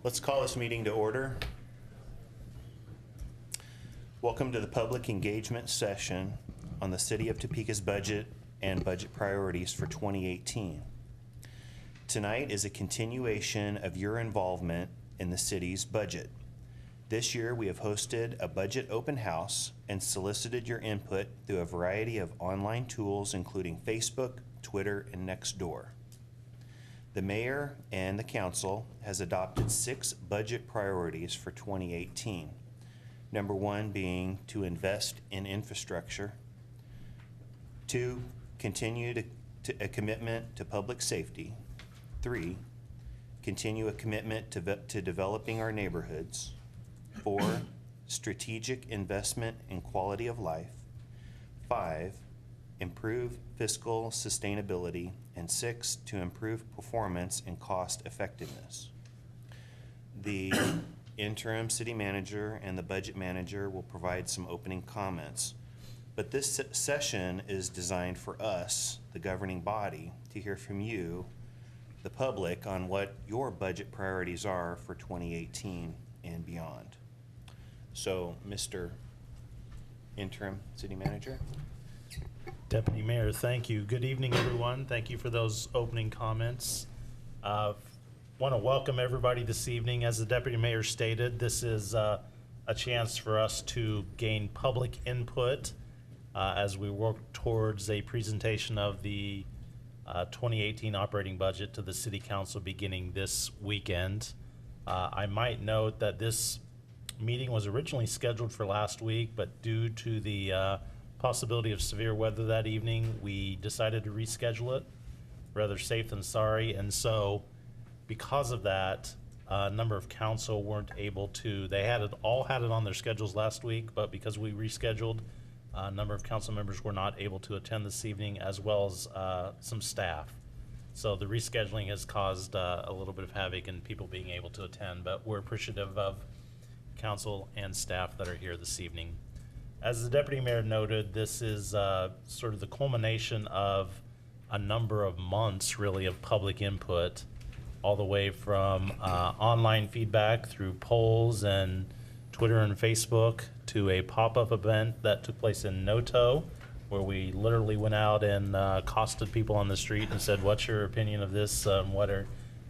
Let's call this meeting to order. Welcome to the public engagement session on the City of Topeka's budget and budget priorities for 2018. Tonight is a continuation of your involvement in the city's budget. This year, we have hosted a budget open house and solicited your input through a variety of online tools, including Facebook, Twitter, and Nextdoor. The mayor and the council has adopted 6 budget priorities for 2018. Number 1 being to invest in infrastructure. 2, continue a commitment to public safety. 3, continue a commitment to developing our neighborhoods. 4, strategic investment in quality of life. 5, improve fiscal sustainability. And 6, to improve performance and cost effectiveness. The interim city manager and the budget manager will provide some opening comments. But this session is designed for us, the governing body, to hear from you, the public, on what your budget priorities are for 2018 and beyond. So, Mr. Interim City Manager. Deputy Mayor, thank you. Good evening, everyone. Thank you for those opening comments. Want to welcome everybody this evening. As the Deputy Mayor stated, this is a chance for us to gain public input as we work towards a presentation of the 2018 operating budget to the City Council beginning this weekend. I might note that this meeting was originally scheduled for last week, but due to the possibility of severe weather that evening, we decided to reschedule it. Rather safe than sorry. And so because of that, a number of council weren't able to, they had it on their schedules last week, but because we rescheduled, a number of council members were not able to attend this evening, as well as some staff. So the rescheduling has caused a little bit of havoc in people being able to attend, but we're appreciative of council and staff that are here this evening. As the Deputy Mayor noted, this is sort of the culmination of a number of months, really, of public input, all the way from online feedback through polls and Twitter and Facebook to a pop-up event that took place in Noto, where we literally went out and accosted people on the street and said, what's your opinion of this?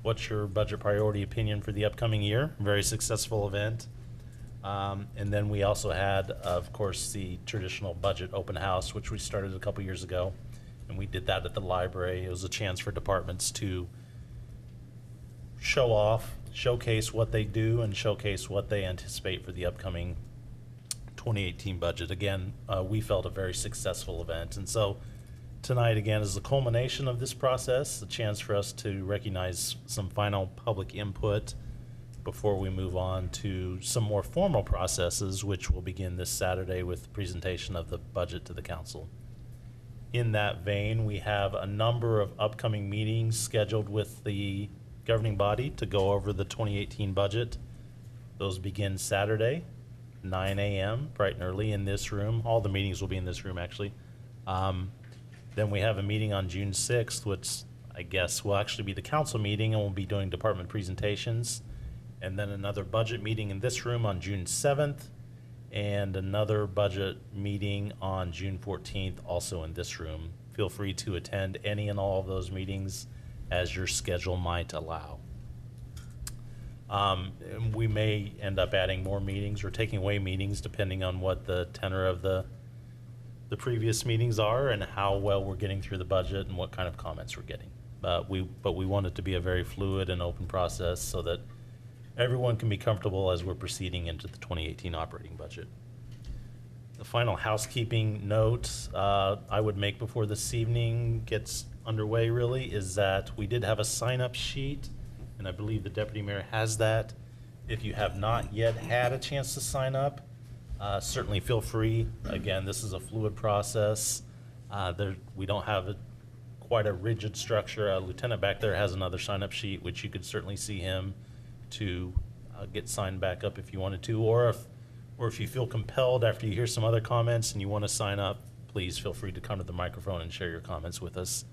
What's your budget priority opinion for the upcoming year? Very successful event. And then we also had, of course, the traditional budget open house, which we started a couple years ago, and we did that at the library. It was a chance for departments to show off, showcase what they do, and showcase what they anticipate for the upcoming 2018 budget. Again, we felt a very successful event. And so tonight, again, is the culmination of this process, a chance for us to recognize some final public input before we move on to some more formal processes, which will begin this Saturday with the presentation of the budget to the council. In that vein, we have a number of upcoming meetings scheduled with the governing body to go over the 2018 budget. Those begin Saturday, 9 a.m., bright and early in this room. All the meetings will be in this room, actually. Then we have a meeting on June 6th, which I guess will actually be the council meeting, and we'll be doing department presentations. And then another budget meeting in this room on June 7th, and another budget meeting on June 14th, also in this room. Feel free to attend any and all of those meetings as your schedule might allow. We may end up adding more meetings or taking away meetings depending on what the tenor of the previous meetings are and how well we're getting through the budget and what kind of comments we're getting. But we want it to be a very fluid and open process so that everyone can be comfortable as we're proceeding into the 2018 operating budget. The final housekeeping note I would make before this evening gets underway, really, is that we did have a sign-up sheet, and I believe the Deputy Mayor has that. If you have not yet had a chance to sign up, certainly feel free. Again, this is a fluid process. We don't have quite a rigid structure. A lieutenant back there has another sign-up sheet, which you could certainly see him to get signed back up if you wanted to, or if you feel compelled after you hear some other comments and you want to sign up, please feel free to come to the microphone and share your comments with us.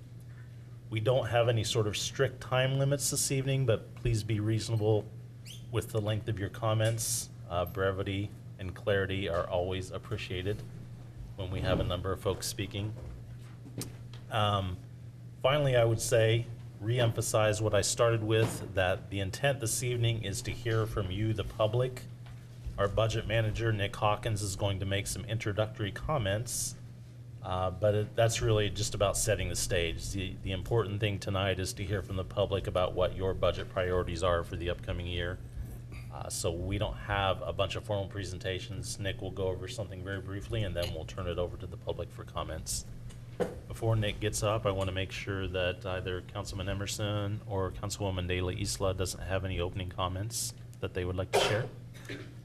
We don't have any sort of strict time limits this evening, but please be reasonable with the length of your comments. Brevity and clarity are always appreciated when we have a number of folks speaking. Finally, I would say, reemphasize what I started with, that the intent this evening is to hear from you, the public. Our budget manager, Nick Hawkins, is going to make some introductory comments, but that's really just about setting the stage. The important thing tonight is to hear from the public about what your budget priorities are for the upcoming year. So we don't have a bunch of formal presentations. Nick will go over something very briefly, and then we'll turn it over to the public for comments. Before Nick gets up, I want to make sure that either Councilman Emerson or Councilwoman De La Isla doesn't have any opening comments that they would like to share.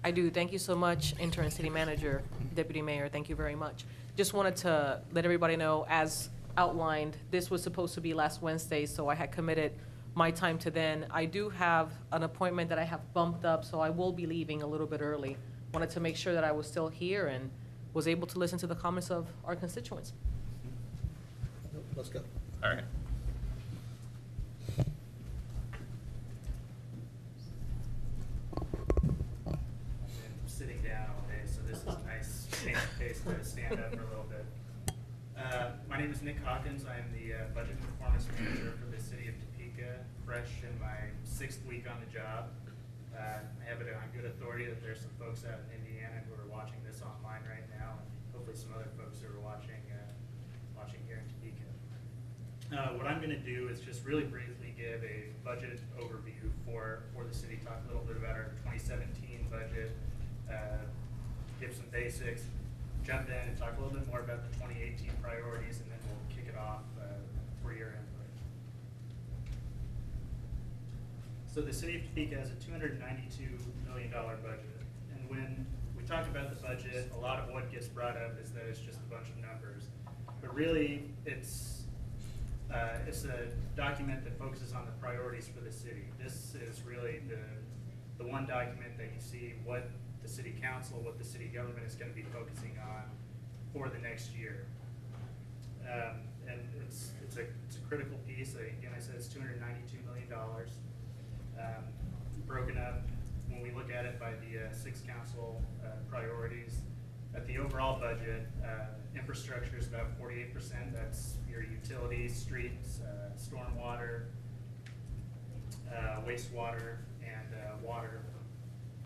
I do. Thank you so much, Interim City Manager, Deputy Mayor. Thank you very much. Just wanted to let everybody know, as outlined, this was supposed to be last Wednesday, so I had committed my time to then. I do have an appointment that I have bumped up, so I will be leaving a little bit early. Wanted to make sure that I was still here and was able to listen to the comments of our constituents. Let's go. All right. Been sitting down all day, so this is a nice change of pace to stand up for a little bit. My name is Nick Hawkins. I am the Budget and Performance Manager for the City of Topeka, fresh in my 6th week on the job. I have it on good authority that there's some folks out in Indiana who are watching this online right now, and hopefully some other folks who are watching here in Topeka. What I'm going to do is just really briefly give a budget overview for the city, talk a little bit about our 2017 budget, give some basics, jump in and talk a little bit more about the 2018 priorities, and then we'll kick it off for your input. So the city of Topeka has a $292 million budget, and when we talk about the budget, a lot of what gets brought up is that it's just a bunch of numbers, but really it's a document that focuses on the priorities for the city. This is really the one document that you see what the city council, what the city government is going to be focusing on for the next year. And it's a critical piece. Again, I said it's $292 million. Broken up, when we look at it by the 6 council priorities, at the overall budget, infrastructure is about 48%. That's your utilities, streets, stormwater, wastewater, and water.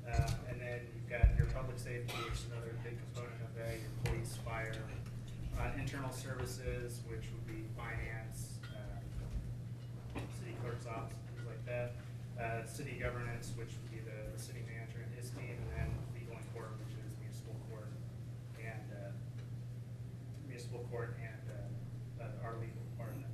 And then you've got your public safety, which is another big component of that, your police, fire, internal services, which would be finance, city clerk's office, things like that. City governance, which would be the city manager and his team, and then legal and court, which is municipal court and our legal department.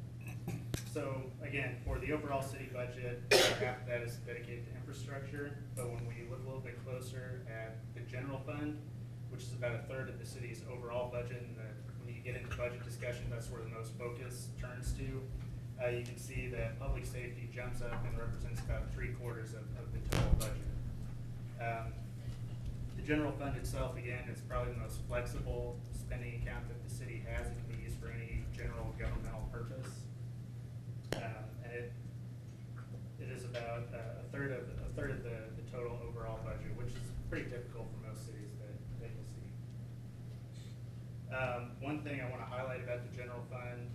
So again, for the overall city budget, half of that is dedicated to infrastructure, but when we look a little bit closer at the general fund, which is about 1/3 of the city's overall budget, and when you get into budget discussion, that's where the most focus turns to. You can see that public safety jumps up and represents about 3/4 of the total budget. The general fund itself, again, is probably the most flexible spending account that the city has. It can be used for any general governmental purpose. And it is about a third of the total overall budget, which is pretty typical for most cities that you'll see. One thing I want to highlight about the general fund,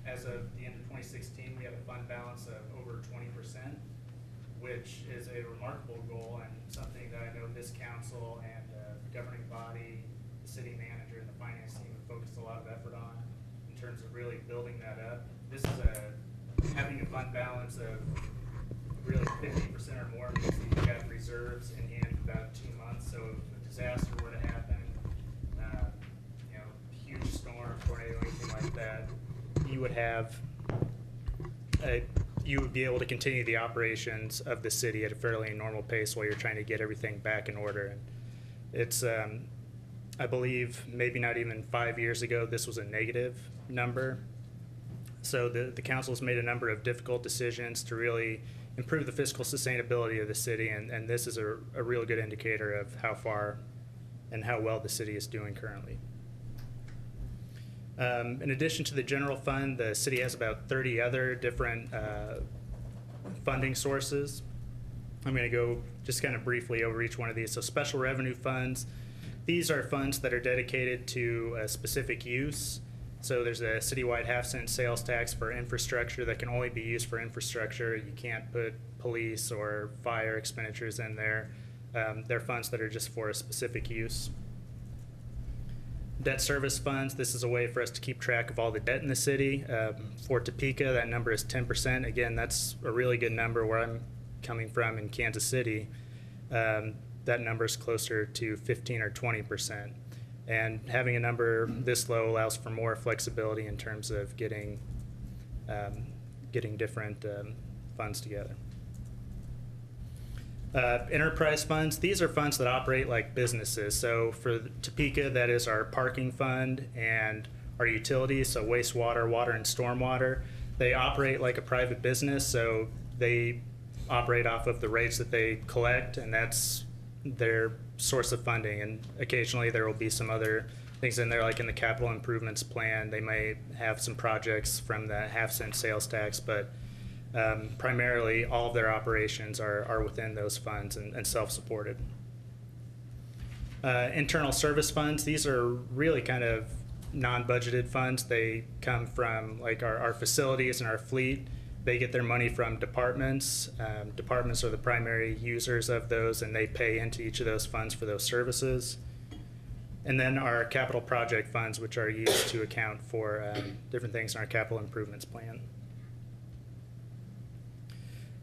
as of the end of 2016, we had a fund balance of over 20%, which is a remarkable goal and something that I know this council and the governing body, the city manager, and the finance team have focused a lot of effort on in terms of really building that up. This is having a fund balance of really 50% or more means that you've got reserves in hand for about 2 months. So if a disaster were to happen, huge storm, tornado, anything like that, you would have you would be able to continue the operations of the city at a fairly normal pace while you're trying to get everything back in order. And it's I believe maybe not even 5 years ago this was a negative number. So the council's made a number of difficult decisions to really improve the fiscal sustainability of the city, and this is a real good indicator of how far and how well the city is doing currently. In addition to the general fund, the city has about 30 other different funding sources. I'm going to go just kind of briefly over each one of these. So special revenue funds, these are funds that are dedicated to a specific use. So there's a citywide half-cent sales tax for infrastructure that can only be used for infrastructure. You can't put police or fire expenditures in there. They're funds that are just for a specific use. Debt service funds, this is a way for us to keep track of all the debt in the city. For Topeka, that number is 10%. Again, that's a really good number where I'm coming from in Kansas City. That number is closer to 15 or 20%. And having a number this low allows for more flexibility in terms of getting different funds together. Enterprise funds, these are funds that operate like businesses. So for Topeka, that is our parking fund and our utilities, so wastewater, water, and stormwater. They operate like a private business, so they operate off of the rates that they collect, and that's their source of funding. And occasionally there will be some other things in there, like in the capital improvements plan. They may have some projects from the half-cent sales tax, but primarily all of their operations are within those funds and self-supported. Internal service funds, these are really kind of non-budgeted funds. They come from like our facilities and our fleet. They get their money from departments. Departments are the primary users of those, and they pay into each of those funds for those services. And then our capital project funds, which are used to account for different things in our capital improvements plan.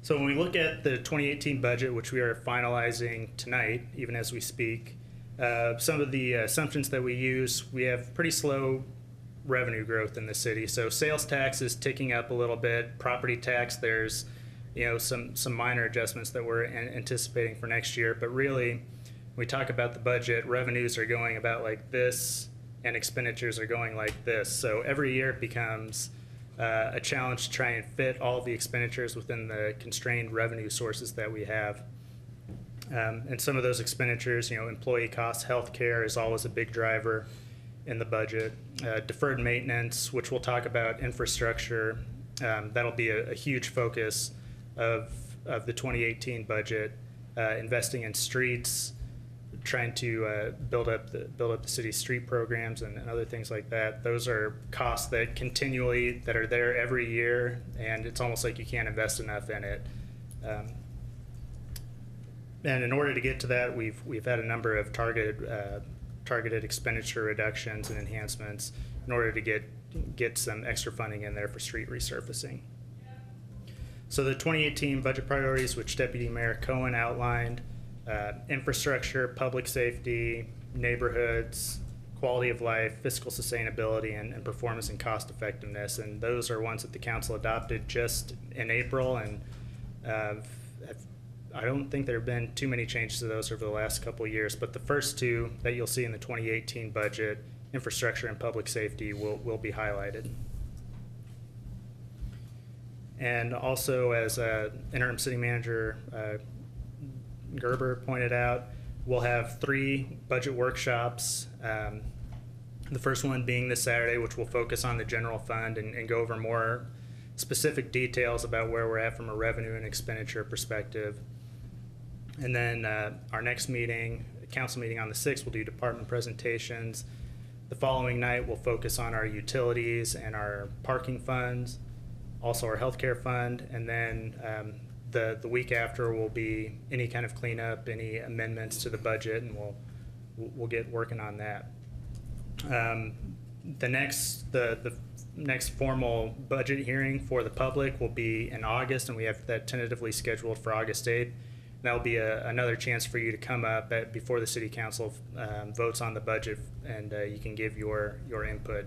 So when we look at the 2018 budget, which we are finalizing tonight, even as we speak, some of the assumptions that we use, we have pretty slow revenue growth in the city. So sales tax is ticking up a little bit. Property tax, there's some minor adjustments that we're anticipating for next year. But really, when we talk about the budget, revenues are going about like this, and expenditures are going like this. So every year it becomes a challenge to try and fit all of the expenditures within the constrained revenue sources that we have. And some of those expenditures, employee costs, healthcare is always a big driver in the budget. Deferred maintenance, which we'll talk about, infrastructure, that'll be a huge focus of the 2018 budget. Investing in streets, trying to build up the city's street programs and other things like that. Those are costs that are there every year, and it's almost like you can't invest enough in it. And in order to get to that, we've had a number of targeted expenditure reductions and enhancements in order to get some extra funding in there for street resurfacing. So the 2018 budget priorities, which Deputy Mayor Cohen outlined, infrastructure, public safety, neighborhoods, quality of life, fiscal sustainability, and performance and cost effectiveness. And those are ones that the council adopted just in April, and I don't think there have been too many changes to those over the last couple of years, but the first two that you'll see in the 2018 budget, infrastructure and public safety, will be highlighted. And also, as interim city manager Gerber pointed out, we'll have 3 budget workshops. The first one being this Saturday, which will focus on the general fund and go over more specific details about where we're at from a revenue and expenditure perspective. And then our next meeting, council meeting on the 6th, we'll do department presentations. The following night, we'll focus on our utilities and our parking funds, also our healthcare fund, and then the week after will be any kind of cleanup, any amendments to the budget, and we'll get working on that. The next formal budget hearing for the public will be in August, and we have that tentatively scheduled for August 8th. That'll be another chance for you to come up before the city council votes on the budget, and you can give your input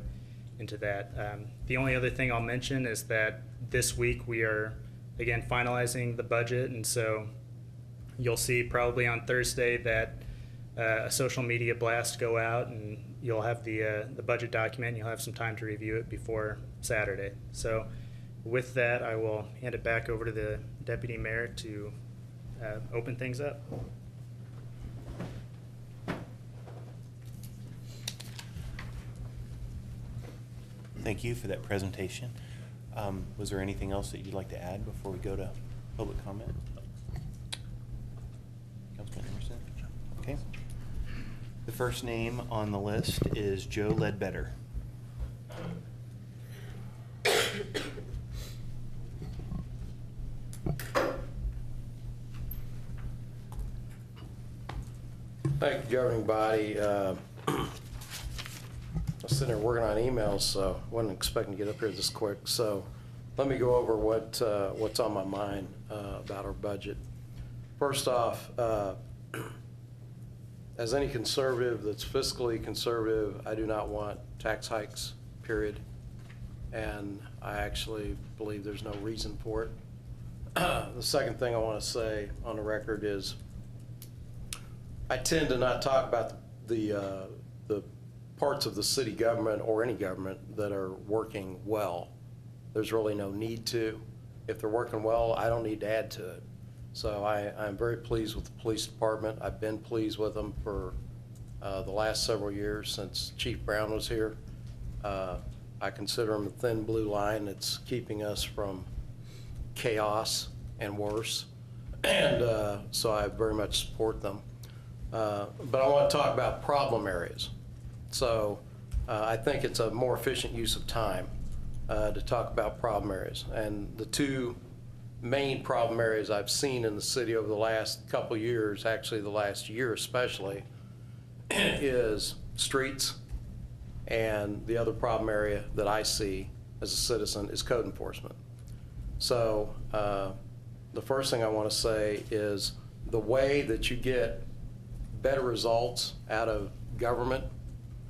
into that. The only other thing I'll mention is that this week we are, again, finalizing the budget, and so you'll see probably on Thursday that a social media blast go out, and you'll have the budget document, and you'll have some time to review it before Saturday. So with that, I will hand it back over to the deputy mayor to open things up. Thank you for that presentation. Was there anything else that you'd like to add before we go to public comment? Councilman Emerson? Okay. The first name on the list is Joe Ledbetter. Thank you, governing body. I was sitting there working on emails, so wasn't expecting to get up here this quick. So let me go over what's on my mind about our budget. First off, as any conservative that's fiscally conservative, I do not want tax hikes, period. And I actually believe there's no reason for it. The second thing I want to say on the record is I tend to not talk about the parts of the city government or any government that are working well. There's really no need to. If they're working well, I don't need to add to it. So I'm very pleased with the police department. I've been pleased with them for the last several years since Chief Brown was here. I consider them a thin blue line that's keeping us from chaos and worse. And so I very much support them. But I want to talk about problem areas. So I think it's a more efficient use of time to talk about problem areas. And the two main problem areas I've seen in the city over the last couple of years, actually the last year especially, is streets, and the other problem area that I see as a citizen is code enforcement. So the first thing I want to say is the way that you get better results out of government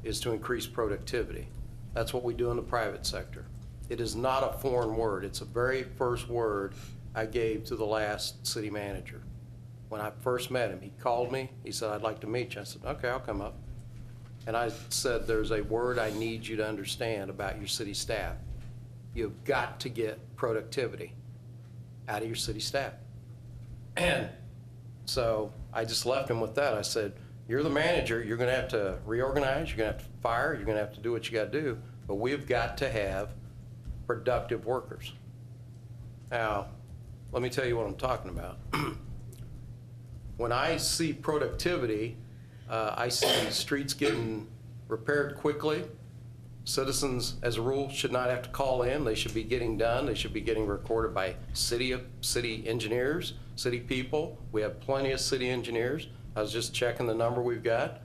is to increase productivity. That's what we do in the private sector. It is not a foreign word. It's the very first word I gave to the last city manager. When I first met him, he called me. He said, "I'd like to meet you." I said, "Okay, I'll come up." And I said, "There's a word I need you to understand about your city staff. You've got to get productivity out of your city staff." And so I just left him with that. I said, "You're the manager. You're going to have to reorganize. You're going to have to fire. You're going to have to do what you got to do. But we've got to have productive workers." Now, let me tell you what I'm talking about. When I see productivity, I see streets getting repaired quickly. Citizens, as a rule, should not have to call in. They should be getting done. They should be getting recorded by city engineers, city people. We have plenty of city engineers. I was just checking the number we've got.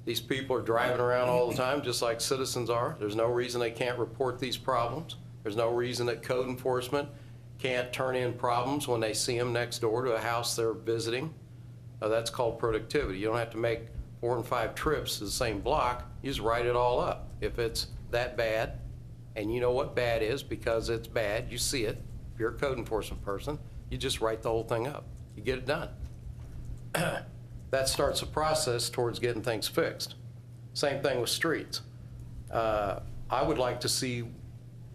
These people are driving around all the time, just like citizens are. There's no reason they can't report these problems. There's no reason that code enforcement can't turn in problems when they see them next door to a house they're visiting. That's called productivity. You don't have to make 4 and 5 trips to the same block. You just write it all up. If it's that bad, and you know what bad is because it's bad, you see it. If you're a code enforcement person, you just write the whole thing up. You get it done. That starts a process towards getting things fixed. Same thing with streets. I would like to see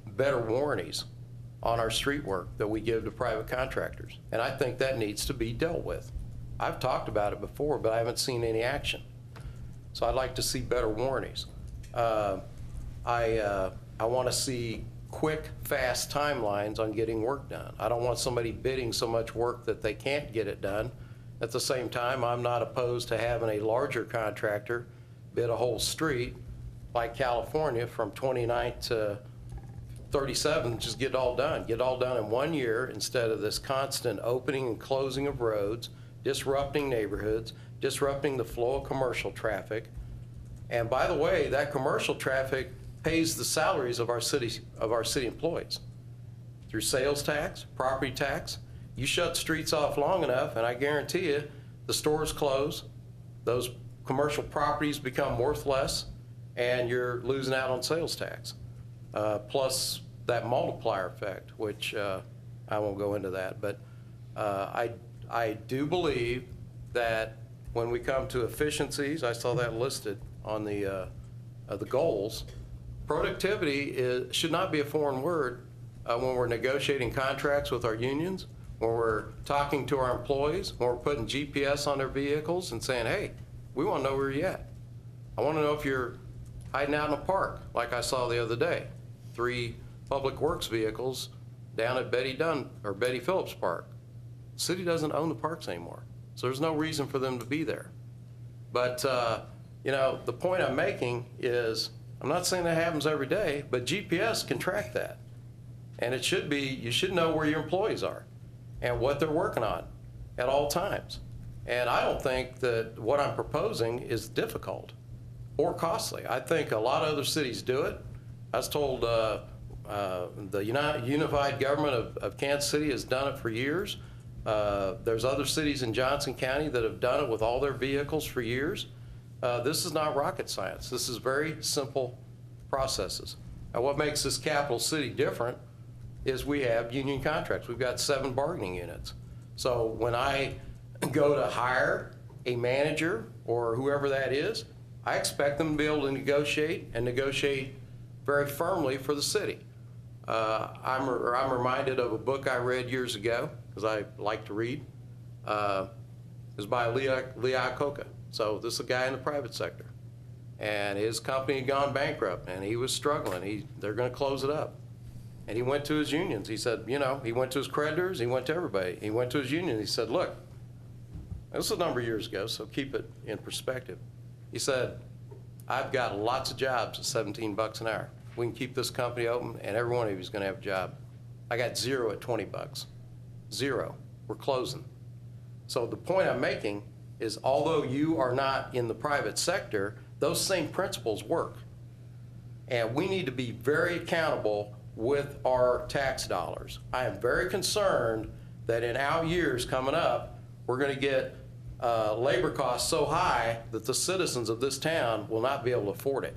better warranties on our street work that we give to private contractors. And I think that needs to be dealt with. I've talked about it before, but I haven't seen any action. So I'd like to see better warranties. I want to see quick, fast timelines on getting work done. I don't want somebody bidding so much work that they can't get it done. At the same time, I'm not opposed to having a larger contractor bid a whole street like California from 29th to 37th, just get it all done. Get it all done in 1 year instead of this constant opening and closing of roads, disrupting neighborhoods, disrupting the flow of commercial traffic. And by the way, that commercial traffic pays the salaries of our city employees through sales tax, property tax. You shut streets off long enough, and I guarantee you, the stores close, those commercial properties become worth less, and you're losing out on sales tax. Plus that multiplier effect, which I won't go into that. But I do believe that when we come to efficiencies, I saw that listed on the goals, productivity should not be a foreign word when we're negotiating contracts with our unions, when we're talking to our employees, when we're putting GPS on their vehicles and saying, "Hey, we want to know where you're at. I want to know if you're hiding out in a park," like I saw the other day. 3 public works vehicles down at Betty Phillips Park. The city doesn't own the parks anymore. So there's no reason for them to be there. But, you know, the point I'm making is, I'm not saying that happens every day, but GPS can track that. And it should be, you should know where your employees are and what they're working on at all times. And I don't think that what I'm proposing is difficult or costly. I think a lot of other cities do it. I was told the Unified Government of Kansas City has done it for years. There's other cities in Johnson County that have done it with all their vehicles for years. This is not rocket science. This is very simple processes. Now, what makes this capital city different is we have union contracts. We've got 7 bargaining units. So when I go to hire a manager or whoever that is, I expect them to be able to negotiate and negotiate very firmly for the city. I'm reminded of a book I read years ago, because I like to read. It was by Lee Iacocca. So this is a guy in the private sector. And his company had gone bankrupt, and he was struggling. They're going to close it up. And he went to his unions. He said, you know, he went to his creditors, he went to everybody. He went to his union, he said, look, this was a number of years ago, so keep it in perspective. He said, I've got lots of jobs at 17 bucks an hour. We can keep this company open, and every one of you is going to have a job. I got 0 at 20 bucks. 0. We're closing. So the point I'm making is, although you are not in the private sector, those same principles work. And we need to be very accountable with our tax dollars. I am very concerned that in out years coming up, we're going to get labor costs so high that the citizens of this town will not be able to afford it.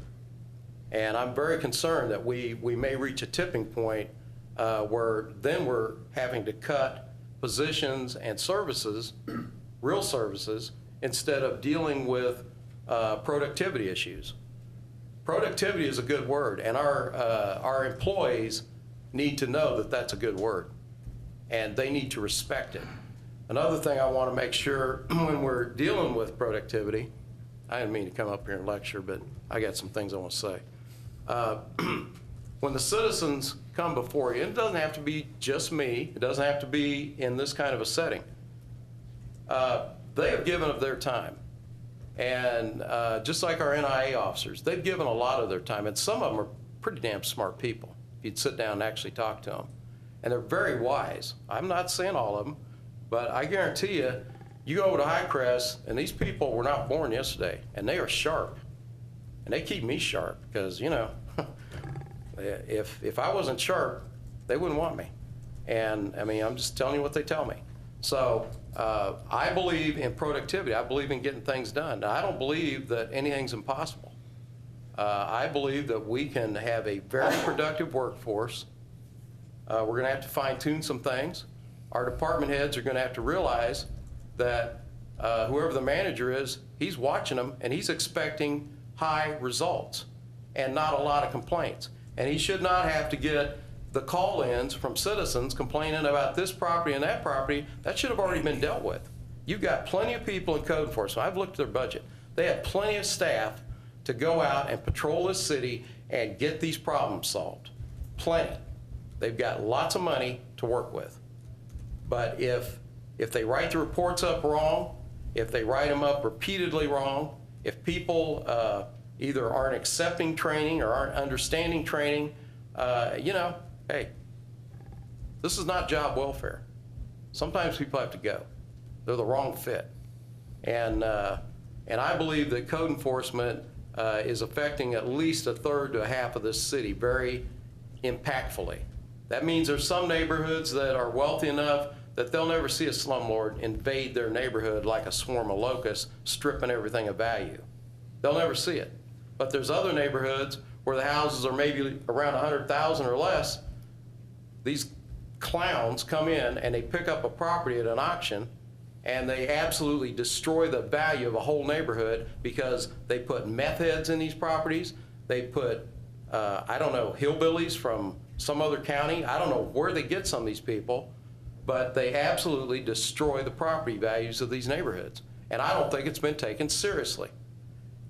And I'm very concerned that we may reach a tipping point where then we're having to cut positions and services, real services, instead of dealing with productivity issues. Productivity is a good word, and our employees need to know that that's a good word, and they need to respect it. Another thing I want to make sure when we're dealing with productivity, I didn't mean to come up here and lecture, but I got some things I want to say. When the citizens come before you, and it doesn't have to be just me, it doesn't have to be in this kind of a setting, they have given of their time. And just like our NIA officers, they've given a lot of their time, and some of them are pretty damn smart people, if you'd sit down and actually talk to them. And they're very wise. I'm not saying all of them, but I guarantee you, you go over to Highcrest, and these people were not born yesterday, and they are sharp. And they keep me sharp, because, you know, if I wasn't sharp, they wouldn't want me. And, I mean, I'm just telling you what they tell me. So I believe in productivity. I believe in getting things done. Now, I don't believe that anything's impossible. I believe that we can have a very productive workforce. We're going to have to fine-tune some things. Our department heads are going to have to realize that whoever the manager is, he's watching them, and he's expecting high results and not a lot of complaints. And he should not have to get the call-ins from citizens complaining about this property and that property. That should have already been dealt with. You've got plenty of people in code enforcement. I've looked at their budget. They have plenty of staff to go out and patrol this city and get these problems solved. Plenty. They've got lots of money to work with. But if they write the reports up wrong, if they write them up repeatedly wrong, if people either aren't accepting training or aren't understanding training, you know, hey, this is not job welfare. Sometimes people have to go. They're the wrong fit. And I believe that code enforcement is affecting at least a third to a half of this city very impactfully. That means there's some neighborhoods that are wealthy enough that they'll never see a slumlord invade their neighborhood like a swarm of locusts, stripping everything of value. They'll never see it. But there's other neighborhoods where the houses are maybe around 100,000 or less. These clowns come in and they pick up a property at an auction, and they absolutely destroy the value of a whole neighborhood because they put meth heads in these properties. They put, I don't know, hillbillies from some other county. I don't know where they get some of these people, but they absolutely destroy the property values of these neighborhoods. And I don't think it's been taken seriously.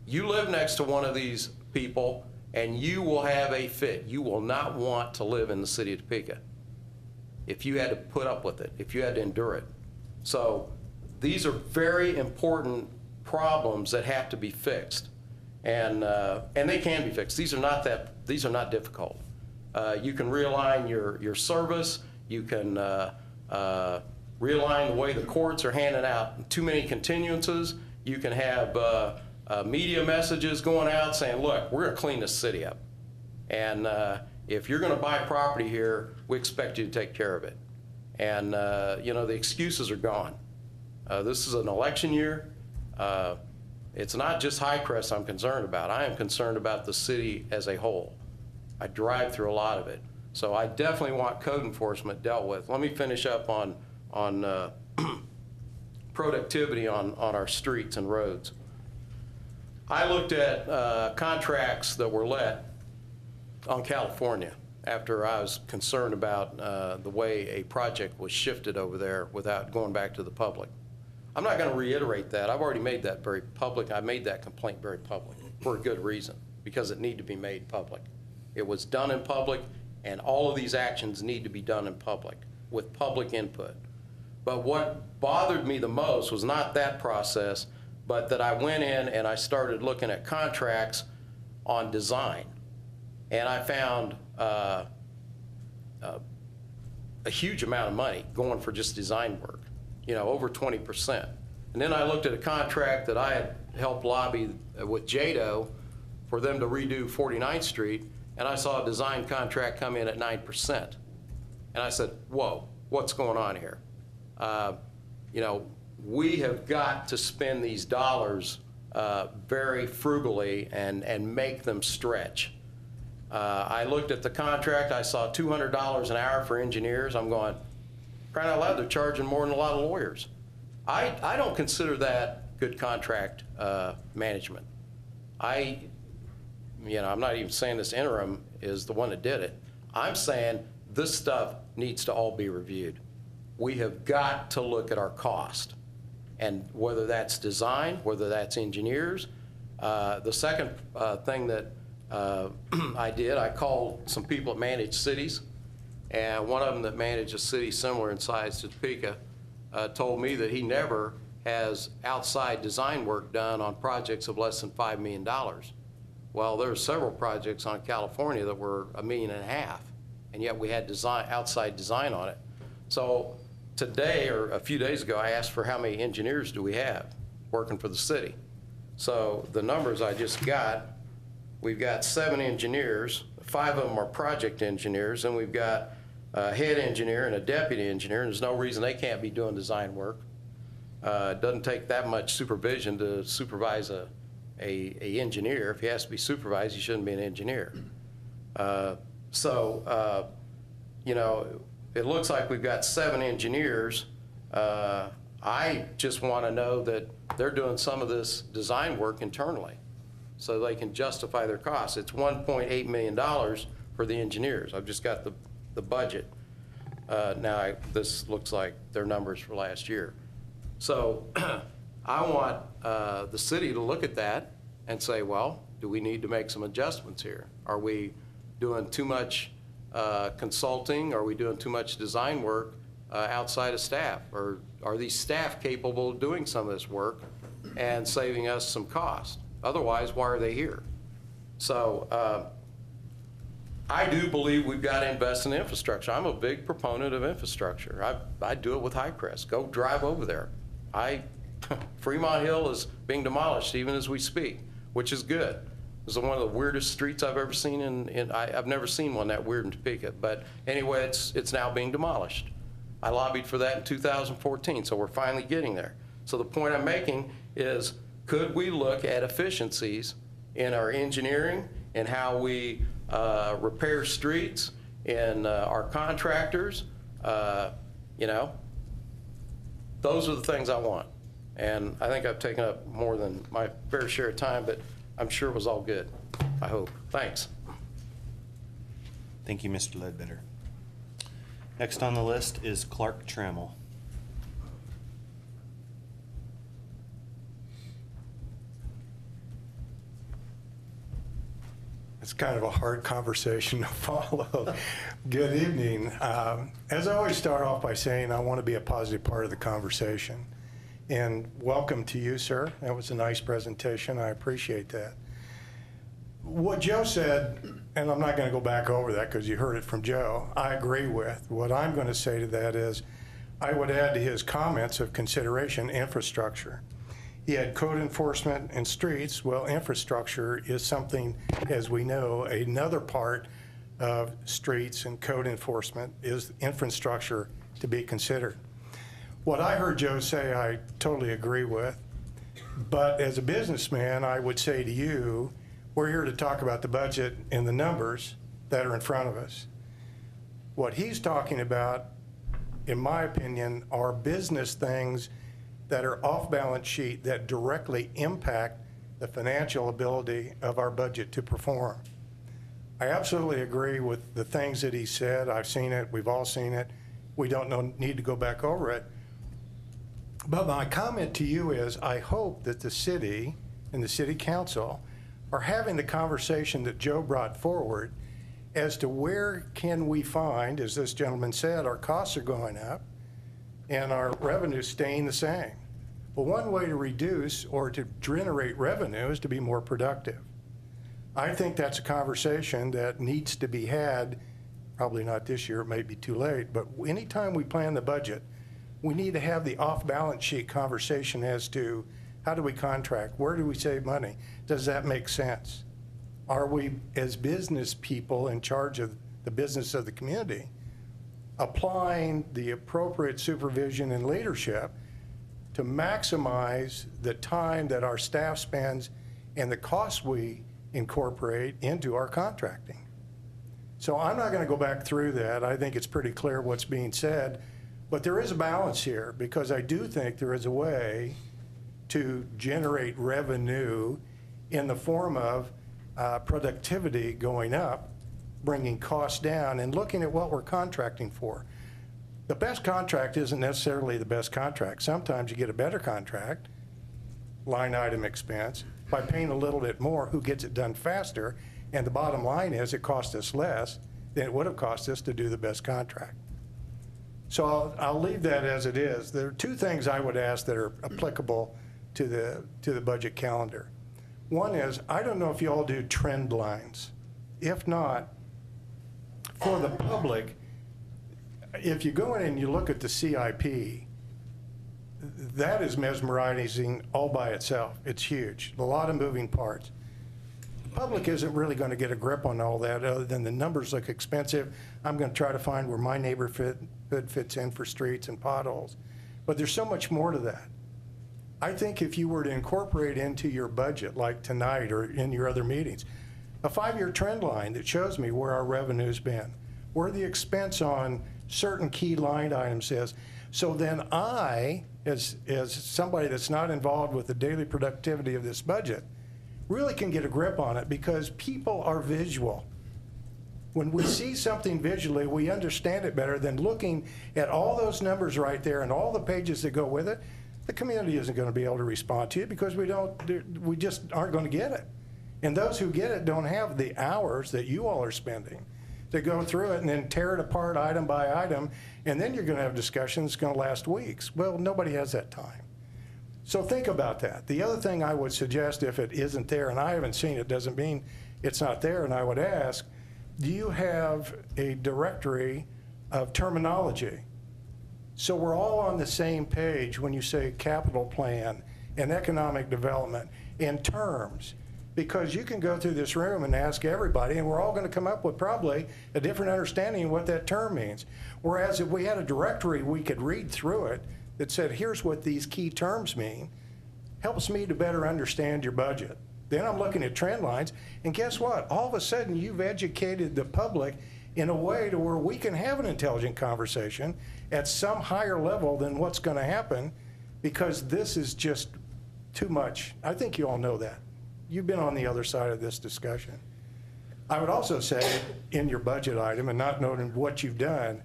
You live next to one of these people, and you will have a fit. You will not want to live in the city of Topeka if you had to put up with it, if you had to endure it. So these are very important problems that have to be fixed, and they can be fixed. These are not difficult. You can realign your service. You can realign the way the courts are handing out too many continuances. You can have media messages going out saying, look, we're going to clean this city up. And if you're going to buy property here, we expect you to take care of it. And, the excuses are gone. This is an election year. It's not just Highcrest I'm concerned about. I am concerned about the city as a whole. I drive through a lot of it. So I definitely want code enforcement dealt with. Let me finish up on productivity on our streets and roads. I looked at contracts that were let on California after I was concerned about the way a project was shifted over there without going back to the public. I'm not going to reiterate that. I've already made that very public. I made that complaint very public for a good reason, because it needed to be made public. It was done in public, and all of these actions need to be done in public with public input. But what bothered me the most was not that process, but that I went in and I started looking at contracts on design. And I found a huge amount of money going for just design work, over 20%. And then I looked at a contract that I had helped lobby with JADO for them to redo 49th Street, and I saw a design contract come in at 9%. And I said, whoa, what's going on here? We have got to spend these dollars very frugally and make them stretch. I looked at the contract. I saw $200 an hour for engineers. I'm going, crying out loud, they're charging more than a lot of lawyers. I don't consider that good contract management. I'm not even saying this interim is the one that did it. I'm saying this stuff needs to all be reviewed. We have got to look at our cost, and whether that's design, whether that's engineers. The second thing that I did, I called some people that manage cities, and one of them that managed a city similar in size to Topeka told me that he never has outside design work done on projects of less than $5 million. Well, there were several projects on California that were $1.5 million, and yet we had outside design on it. So today, or a few days ago, I asked for how many engineers do we have working for the city. So the numbers I just got, we've got 7 engineers, 5 of them are project engineers, and we've got a head engineer and a deputy engineer, and there's no reason they can't be doing design work. It doesn't take that much supervision to supervise a engineer. If he has to be supervised, he shouldn't be an engineer. It looks like we've got 7 engineers. I just want to know that they're doing some of this design work internally so they can justify their costs. It's $1.8 million for the engineers. I've just got the budget. This looks like their numbers for last year. So I want the city to look at that and say, well, do we need to make some adjustments here? Are we doing too much consulting? Are we doing too much design work outside of staff? Or are these staff capable of doing some of this work and saving us some cost? Otherwise, why are they here? So I do believe we've got to invest in infrastructure. I'm a big proponent of infrastructure. I do it with Highcrest. Go drive over there. Fremont Hill is being demolished even as we speak, which is good. This is one of the weirdest streets I've ever seen I've never seen one that weird in Topeka. But anyway, it's now being demolished. I lobbied for that in 2014, so we're finally getting there. So the point I'm making is, could we look at efficiencies in our engineering and how we repair streets, in our contractors? Those are the things I want. And I think I've taken up more than my fair share of time, but I'm sure it was all good, I hope. Thanks. Thank you, Mr. Ledbetter. Next on the list is Clark Trammell. It's kind of a hard conversation to follow. Good evening. As I always start off by saying, I want to be a positive part of the conversation. And welcome to you, sir. That was a nice presentation. I appreciate that. What Joe said, and I'm not going to go back over that because you heard it from Joe, I agree with. What I'm going to say to that is I would add to his comments of consideration infrastructure. He had code enforcement and streets. Well, infrastructure is something, as we know, another part of streets and code enforcement is infrastructure to be considered. What I heard Joe say, I totally agree with. But as a businessman, I would say to you, we're here to talk about the budget and the numbers that are in front of us. What he's talking about, in my opinion, are business things that are off balance sheet that directly impact the financial ability of our budget to perform. I absolutely agree with the things that he said. I've seen it. We've all seen it. We don't need to go back over it. But my comment to you is I hope that the city and the city council are having the conversation that Joe brought forward as to where can we find, as this gentleman said, our costs are going up and our revenue staying the same. Well, one way to reduce or to generate revenue is to be more productive. I think that's a conversation that needs to be had, probably not this year, it may be too late, but anytime we plan the budget, we need to have the off-balance sheet conversation as to how do we contract, where do we save money, does that make sense? Are we, as business people in charge of the business of the community, applying the appropriate supervision and leadership to maximize the time that our staff spends and the costs we incorporate into our contracting? So I'm not going to go back through that. I think it's pretty clear what's being said, but there is a balance here because I do think there is a way to generate revenue in the form of productivity going up, bringing costs down, and looking at what we're contracting for. The best contract isn't necessarily the best contract. Sometimes you get a better contract, line item expense, by paying a little bit more, who gets it done faster, and the bottom line is it costs us less than it would have cost us to do the best contract. So I'll leave that as it is. There are two things I would ask that are applicable to the budget calendar. One is, I don't know if you all do trend lines. If not, for the public, if you go in and you look at the CIP, that is mesmerizing all by itself. It's huge, a lot of moving parts. The public isn't really going to get a grip on all that other than the numbers look expensive. I'm going to try to find where my neighborhood fits in for streets and potholes. But there's so much more to that. I think if you were to incorporate into your budget, like tonight or in your other meetings, a 5-year trend line that shows me where our revenue's been, where the expense on certain key line items is. So then I, as somebody that's not involved with the daily productivity of this budget, really can get a grip on it because people are visual. When we see something visually, we understand it better than looking at all those numbers right there and all the pages that go with it. The community isn't going to be able to respond to it because we just aren't going to get it. And those who get it don't have the hours that you all are spending to go through it and then tear it apart item by item, and then you're going to have discussions that's going to last weeks. Well, nobody has that time. So think about that. The other thing I would suggest, if it isn't there, and I haven't seen it, doesn't mean it's not there, and I would ask, do you have a directory of terminology? So we're all on the same page when you say capital plan and economic development in terms, because you can go through this room and ask everybody, and we're all going to come up with probably a different understanding of what that term means. Whereas if we had a directory, we could read through it that said, here's what these key terms mean, helps me to better understand your budget. Then I'm looking at trend lines, and guess what? All of a sudden, you've educated the public in a way to where we can have an intelligent conversation at some higher level than what's going to happen, because this is just too much. I think you all know that. You've been on the other side of this discussion. I would also say in your budget item, and not knowing what you've done,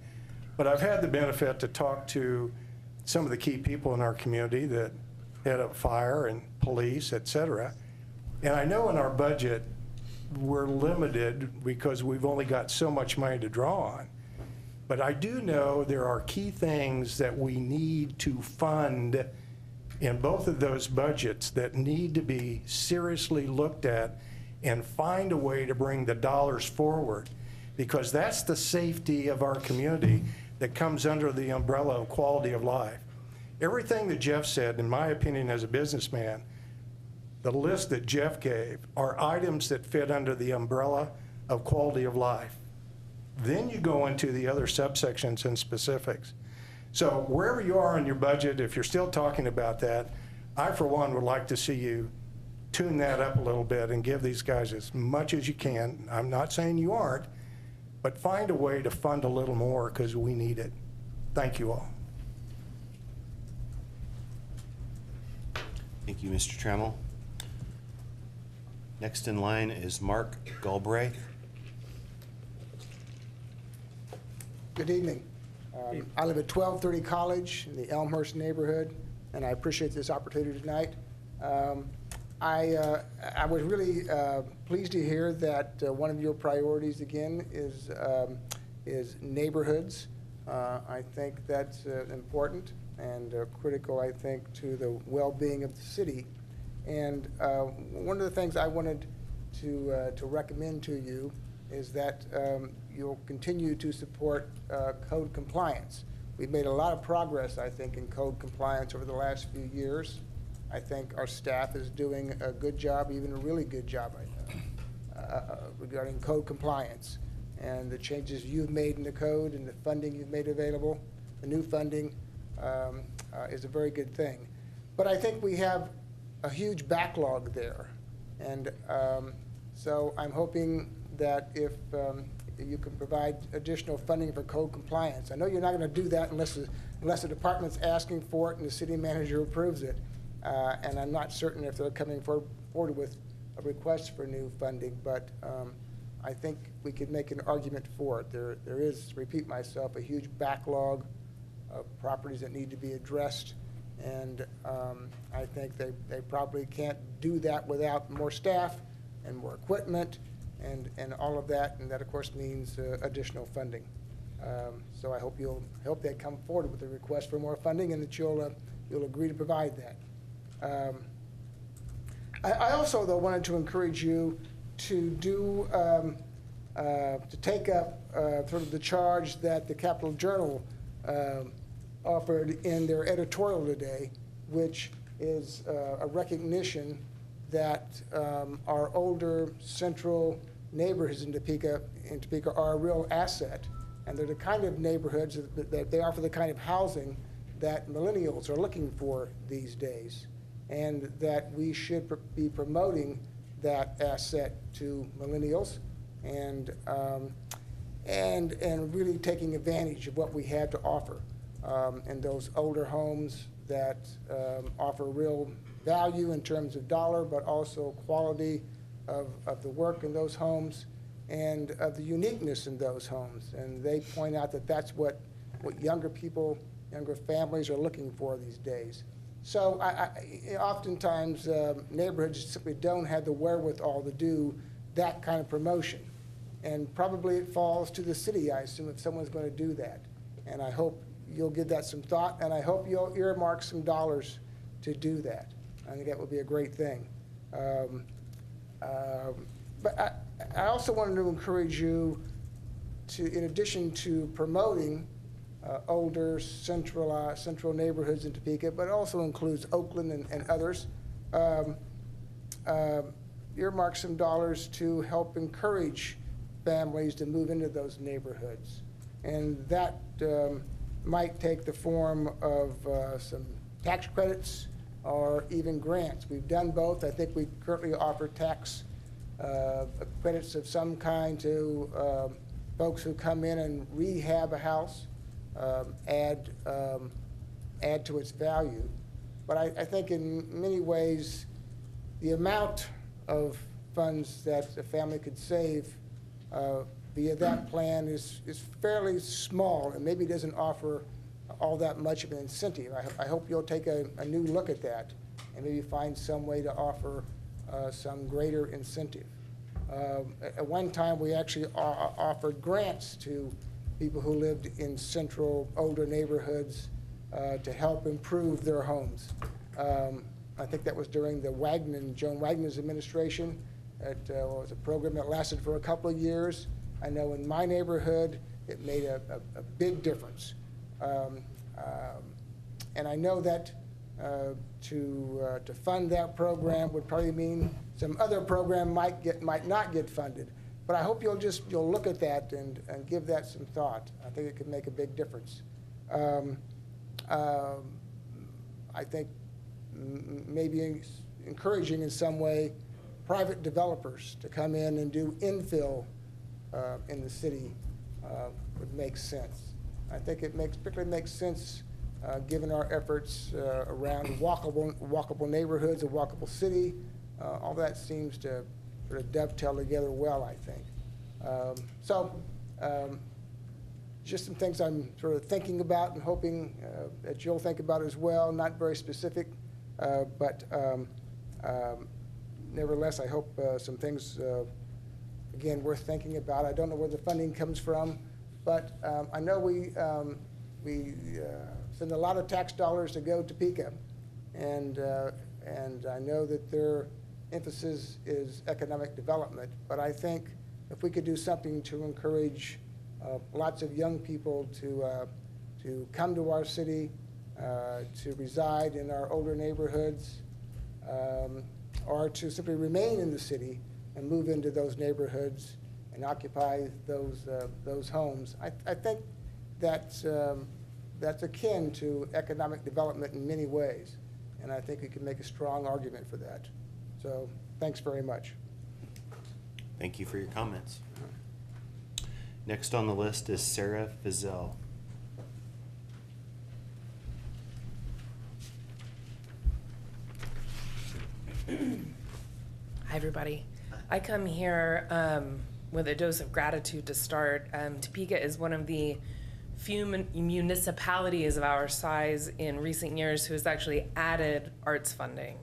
but I've had the benefit to talk to some of the key people in our community that head up fire and police, et cetera. And I know in our budget, we're limited because we've only got so much money to draw on. But I do know there are key things that we need to fund in both of those budgets that need to be seriously looked at and find a way to bring the dollars forward, because that's the safety of our community that comes under the umbrella of quality of life. Everything that Jeff said, in my opinion as a businessman, the list that Jeff gave are items that fit under the umbrella of quality of life. Then you go into the other subsections and specifics. So wherever you are in your budget, if you're still talking about that, I, for one, would like to see you tune that up a little bit and give these guys as much as you can. I'm not saying you aren't, but find a way to fund a little more because we need it. Thank you all. Thank you, Mr. Trammell. Next in line is Mark Galbraith. Good evening. I live at 1230 College in the Elmhurst neighborhood, and I appreciate this opportunity tonight. I was really pleased to hear that one of your priorities again is neighborhoods. I think that's important and critical, I think, to the well-being of the city. And one of the things I wanted to recommend to you is that you'll continue to support code compliance. We've made a lot of progress, I think, in code compliance over the last few years. I think our staff is doing a good job, even a really good job, regarding code compliance. And the changes you've made in the code and the funding you've made available, the new funding, is a very good thing. But I think we have a huge backlog there. And so I'm hoping that if you can provide additional funding for code compliance. I know you're not going to do that unless the department's asking for it and the city manager approves it. And I'm not certain if they're coming forward with a request for new funding, but I think we could make an argument for it. There is, to repeat myself, a huge backlog of properties that need to be addressed, and I think they probably can't do that without more staff and more equipment and all of that, and that, of course, means additional funding. So I hope they come forward with a request for more funding and that you'll agree to provide that. I also, though, wanted to encourage you to take up sort of the charge that the Capital Journal offered in their editorial today, which is a recognition that our older central neighborhoods in Topeka are a real asset, and they're the kind of neighborhoods that they offer the kind of housing that millennials are looking for these days, and that we should be promoting that asset to millennials and really taking advantage of what we have to offer in those older homes that offer real value in terms of dollar, but also quality of the work in those homes and of the uniqueness in those homes. And they point out that that's what younger people, younger families are looking for these days. So oftentimes neighborhoods simply don't have the wherewithal to do that kind of promotion. And probably it falls to the city, I assume, if someone's going to do that. And I hope you'll give that some thought, and I hope you'll earmark some dollars to do that. I think that would be a great thing. But I also wanted to encourage you to, in addition to promoting older central neighborhoods in Topeka, but it also includes Oakland and others, earmark some dollars to help encourage families to move into those neighborhoods. And that might take the form of some tax credits or even grants. We've done both. I think we currently offer tax credits of some kind to folks who come in and rehab a house, add to its value. But I think in many ways, the amount of funds that a family could save via that plan is fairly small and maybe doesn't offer all that much of an incentive. I hope you'll take a new look at that and maybe find some way to offer some greater incentive. At one time, we actually offered grants to people who lived in central older neighborhoods to help improve their homes. I think that was during the Joan Wagner's administration. It was a program that lasted for a couple of years. I know in my neighborhood, it made a big difference. And I know that to fund that program would probably mean some other program might not get funded. But I hope you'll look at that and give that some thought. I think it could make a big difference. I think maybe encouraging in some way private developers to come in and do infill in the city would make sense. I think it particularly makes sense given our efforts around walkable neighborhoods, a walkable city. All that seems to sort of dovetail together well, I think. Just some things I'm sort of thinking about and hoping that you'll think about as well. Not very specific, but nevertheless, I hope some things, again, worth thinking about. I don't know where the funding comes from, but I know we send a lot of tax dollars to go to Topeka, and I know that their emphasis is economic development, but I think if we could do something to encourage lots of young people to come to our city, to reside in our older neighborhoods, or to simply remain in the city and move into those neighborhoods and occupy those homes, I think that's akin to economic development in many ways, and I think we can make a strong argument for that. So thanks very much. Thank you for your comments. Next on the list is Sarah Fizel. Hi, everybody. I come here with a dose of gratitude to start. Topeka is one of the few municipalities of our size in recent years who has actually added arts funding.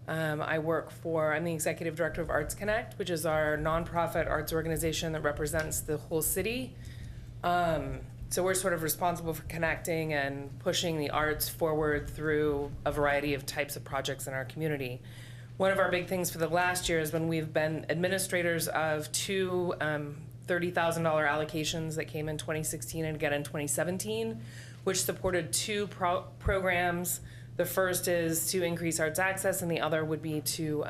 I'm the executive director of Arts Connect, which is our nonprofit arts organization that represents the whole city. So we're sort of responsible for connecting and pushing the arts forward through a variety of types of projects in our community. One of our big things for the last year is when we've been administrators of two $30,000 allocations that came in 2016 and again in 2017, which supported two programs. The first is to increase arts access, and the other would be to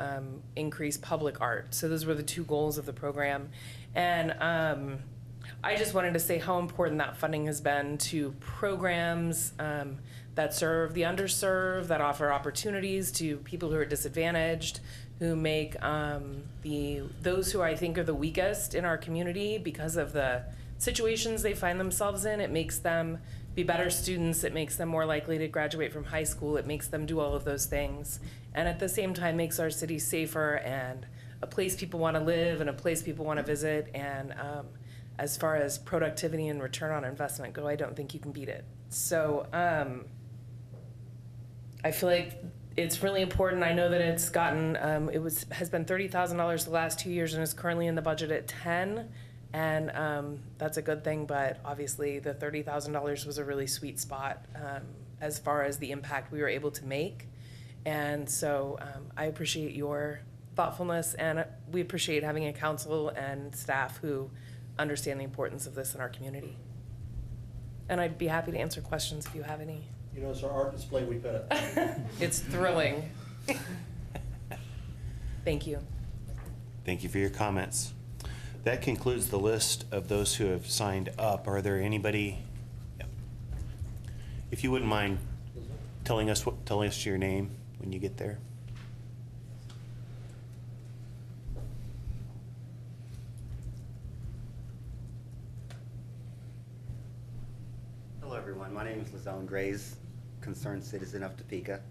increase public art. So those were the two goals of the program. And I just wanted to say how important that funding has been to programs that serve the underserved, that offer opportunities to people who are disadvantaged, who make those who I think are the weakest in our community because of the situations they find themselves in. It makes them be better students. It makes them more likely to graduate from high school. It makes them do all of those things. And at the same time makes our city safer and a place people want to live and a place people want to visit. And as far as productivity and return on investment go, I don't think you can beat it. So I feel like it's really important. I know that it's gotten, has been $30,000 the last 2 years and is currently in the budget at 10. And that's a good thing, but obviously the $30,000 was a really sweet spot as far as the impact we were able to make. And so I appreciate your thoughtfulness, and we appreciate having a council and staff who understand the importance of this in our community. And I'd be happy to answer questions if you have any. You know, it's our art display we put up. It's thrilling. Thank you. Thank you for your comments. That concludes the list of those who have signed up. Are there anybody? If you wouldn't mind telling us your name when you get there. Hello, everyone. My name is Lazone Grays, concerned citizen of Topeka.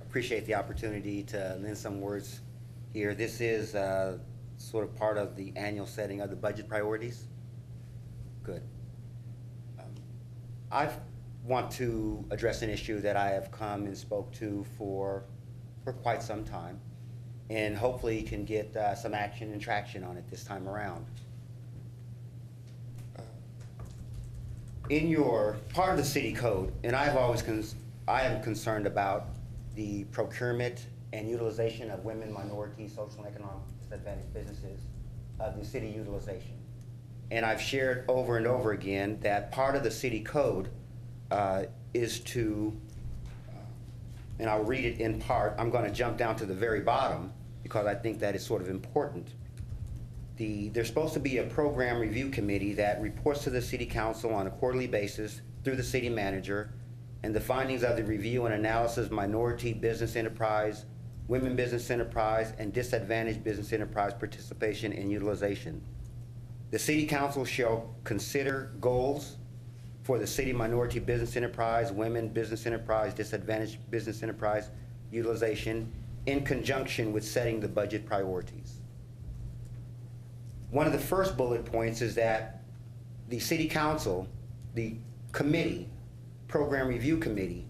Appreciate the opportunity to lend some words here. This is sort of part of the annual setting of the budget priorities. Good. I want to address an issue that I have come and spoke to for quite some time, and hopefully can get some action and traction on it this time around. In your part of the city code, and I am concerned about the procurement and utilization of women, minority, social and economic disadvantaged businesses, the city utilization. And I've shared over and over again that part of the city code is to, and I'll read it in part, I'm gonna jump down to the very bottom because I think that is sort of important. There's supposed to be a program review committee that reports to the city council on a quarterly basis through the city manager, and the findings of the review and analysis, minority business enterprise, women business enterprise, and disadvantaged business enterprise participation and utilization. The city council shall consider goals for the city minority business enterprise, women business enterprise, disadvantaged business enterprise utilization in conjunction with setting the budget priorities. One of the first bullet points is that the city council, the committee, program review committee,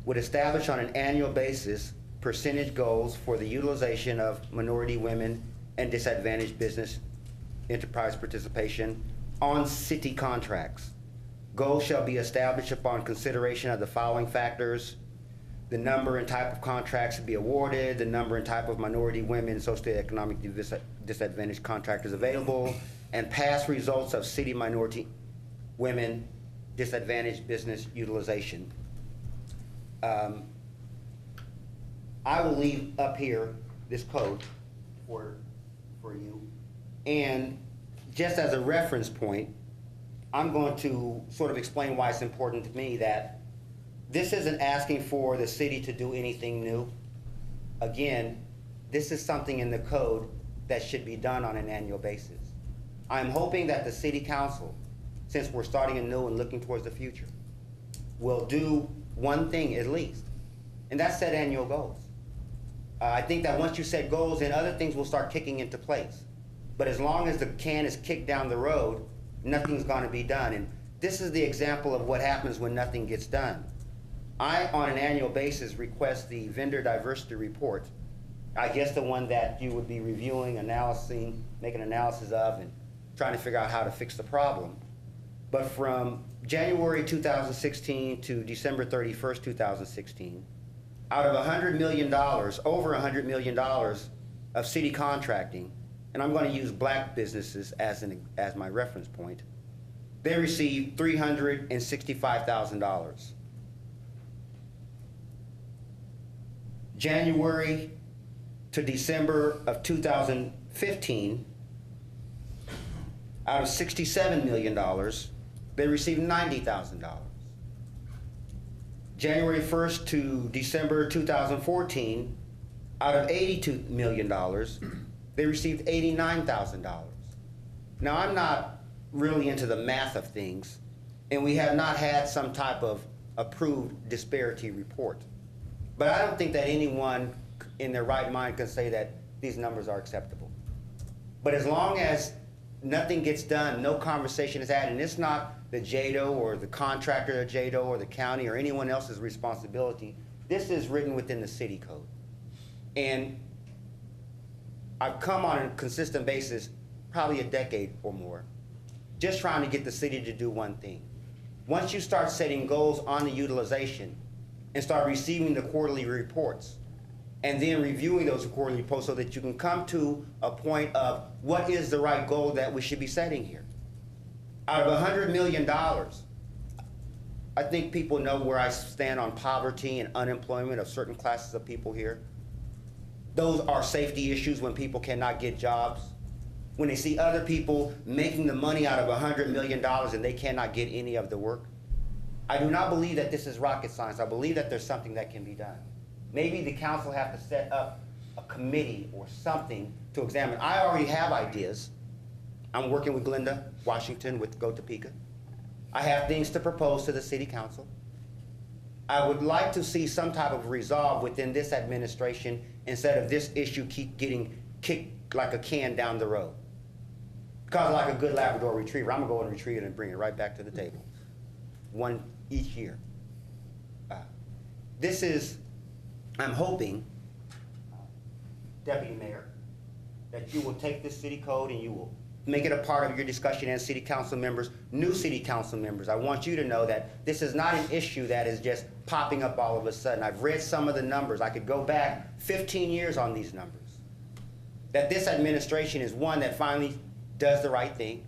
would establish on an annual basis percentage goals for the utilization of minority, women, and disadvantaged business enterprise participation on city contracts. Goals shall be established upon consideration of the following factors: the number and type of contracts to be awarded, the number and type of minority, women, socioeconomic disadvantaged contractors available, and past results of city minority, women, disadvantaged business utilization. I will leave up here this code for you. And just as a reference point, I'm going to sort of explain why it's important to me that this isn't asking for the city to do anything new. Again, this is something in the code that should be done on an annual basis. I'm hoping that the city council, since we're starting anew and looking towards the future, will do one thing at least, and that's set annual goals. I think that once you set goals, then other things will start kicking into place. But as long as the can is kicked down the road, nothing's gonna be done. And this is the example of what happens when nothing gets done. I, on an annual basis, request the vendor diversity report. I guess the one that you would be reviewing, analyzing, making analysis of, and trying to figure out how to fix the problem. But from January 2016 to December 31st, 2016, out of $100 million, over $100 million of city contracting, and I'm going to use black businesses as my reference point, they received $365,000. January to December of 2015, out of $67 million, they received $90,000. January 1st to December 2014, out of $82 million, they received $89,000. Now, I'm not really into the math of things, and we have not had some type of approved disparity report. But I don't think that anyone in their right mind can say that these numbers are acceptable. But as long as nothing gets done, no conversation is had, and it's not the JADO or the contractor of JADO or the county or anyone else's responsibility. This is written within the city code. And I've come on a consistent basis, probably a decade or more, just trying to get the city to do one thing. Once you start setting goals on the utilization and start receiving the quarterly reports, and then reviewing those quarterly reports so that you can come to a point of what is the right goal that we should be setting here. Out of $100 million, I think people know where I stand on poverty and unemployment of certain classes of people here. Those are safety issues when people cannot get jobs. When they see other people making the money out of $100 million and they cannot get any of the work. I do not believe that this is rocket science. I believe that there's something that can be done. Maybe the council have to set up a committee or something to examine. I already have ideas. I'm working with Glenda Washington with Go Topeka. I have things to propose to the city council. I would like to see some type of resolve within this administration instead of this issue keep getting kicked like a can down the road. Because like a good Labrador retriever, I'm gonna go and retrieve it and bring it right back to the table. One each year. This is, I'm hoping, Deputy Mayor, that you will take this city code and you will make it a part of your discussion as city council members, new city council members. I want you to know that this is not an issue that is just popping up all of a sudden. I've read some of the numbers. I could go back 15 years on these numbers. That this administration is one that finally does the right thing,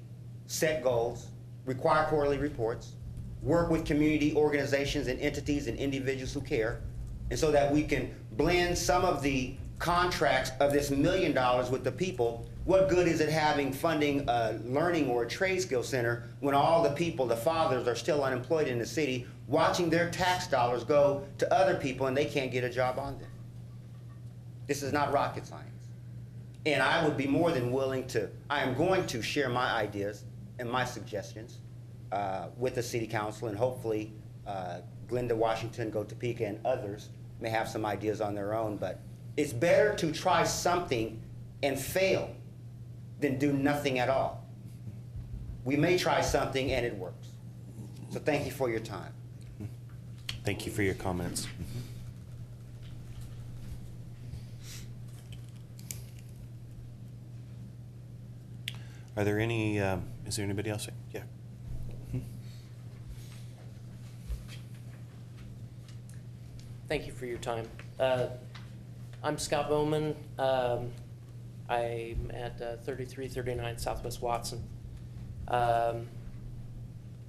set goals, require quarterly reports, work with community organizations and entities and individuals who care, and so that we can blend some of the contracts of this $1 million with the people. What good is it having funding a learning or a trade skill center when all the people, the fathers, are still unemployed in the city, watching their tax dollars go to other people and they can't get a job on them? This is not rocket science. And I would be more than willing to, I am going to share my ideas and my suggestions with the city council, and hopefully Glenda, Washington, Go Topeka, and others may have some ideas on their own. But it's better to try something and fail than do nothing at all. We may try something and it works. So thank you for your time. Thank you for your comments. Are there any, is there anybody else? Yeah. Thank you for your time. I'm Scott Bowman. I'm at 3339 Southwest Watson.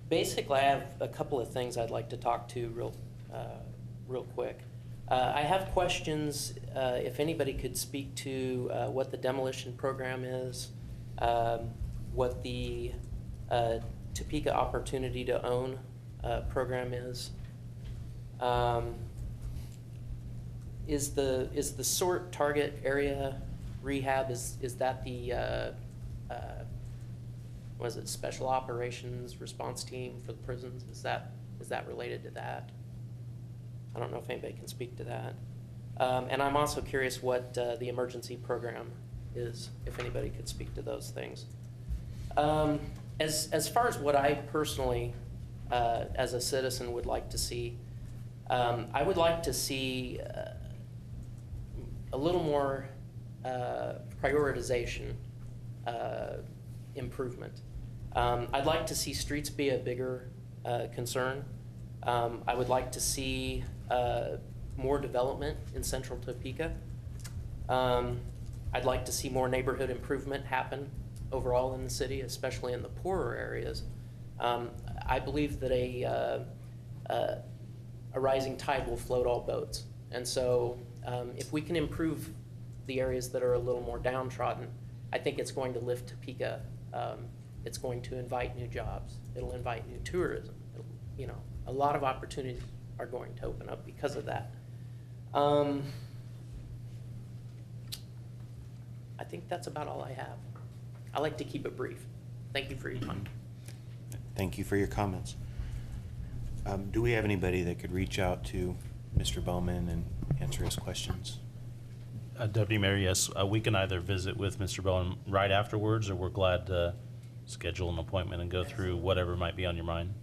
Basically, I have a couple of things I'd like to talk to real quick. I have questions, if anybody could speak to what the demolition program is, what the Topeka Opportunity to Own program is. Is the SORT target area rehab, is that the what is it, Special Operations Response Team for the prisons? Is that related to that? I don't know if anybody can speak to that. And I'm also curious what the emergency program is, if anybody could speak to those things. As far as what I personally, as a citizen, would like to see, I would like to see a little more prioritization improvement. I'd like to see streets be a bigger concern. I would like to see more development in central Topeka. I'd like to see more neighborhood improvement happen overall in the city, especially in the poorer areas. I believe that a rising tide will float all boats. And so if we can improve the areas that are a little more downtrodden, I think it's going to lift Topeka. It's going to invite new jobs. It'll invite new tourism. You know, a lot of opportunities are going to open up because of that. I think that's about all I have. I like to keep it brief. Thank you for your time. Thank you for your comments. Do we have anybody that could reach out to Mr. Bowman and answer his questions? Deputy Mayor, yes, we can either visit with Mr. Bowman right afterwards, or we're glad to schedule an appointment and go through whatever might be on your mind.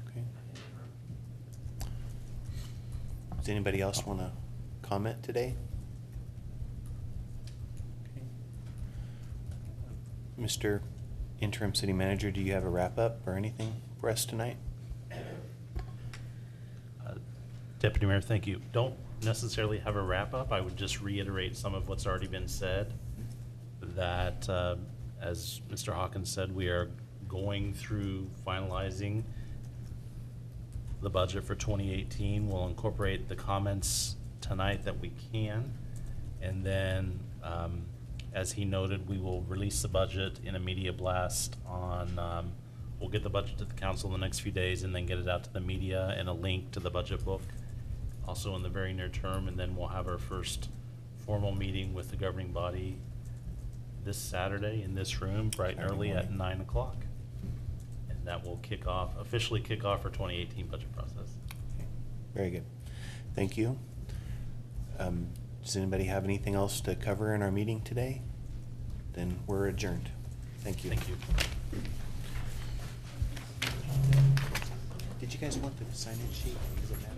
Okay. Does anybody else want to comment today? Okay. Mr. Interim City Manager, do you have a wrap-up or anything for us tonight? Deputy Mayor, thank you. Don't necessarily have a wrap-up. I would just reiterate some of what's already been said, that as Mr. Hawkins said, we are going through finalizing the budget for 2018. We'll incorporate the comments tonight that we can, and then as he noted, we will release the budget in a media blast on, we'll get the budget to the council in the next few days and then get it out to the media and a link to the budget book also in the very near term, and then we'll have our first formal meeting with the governing body this Saturday in this room, bright and early at 9 o'clock. And that will officially kick off our 2018 budget process. Okay. Very good. Thank you. Does anybody have anything else to cover in our meeting today? Then we're adjourned. Thank you. Thank you. Did you guys want the sign-in sheet? Does it matter?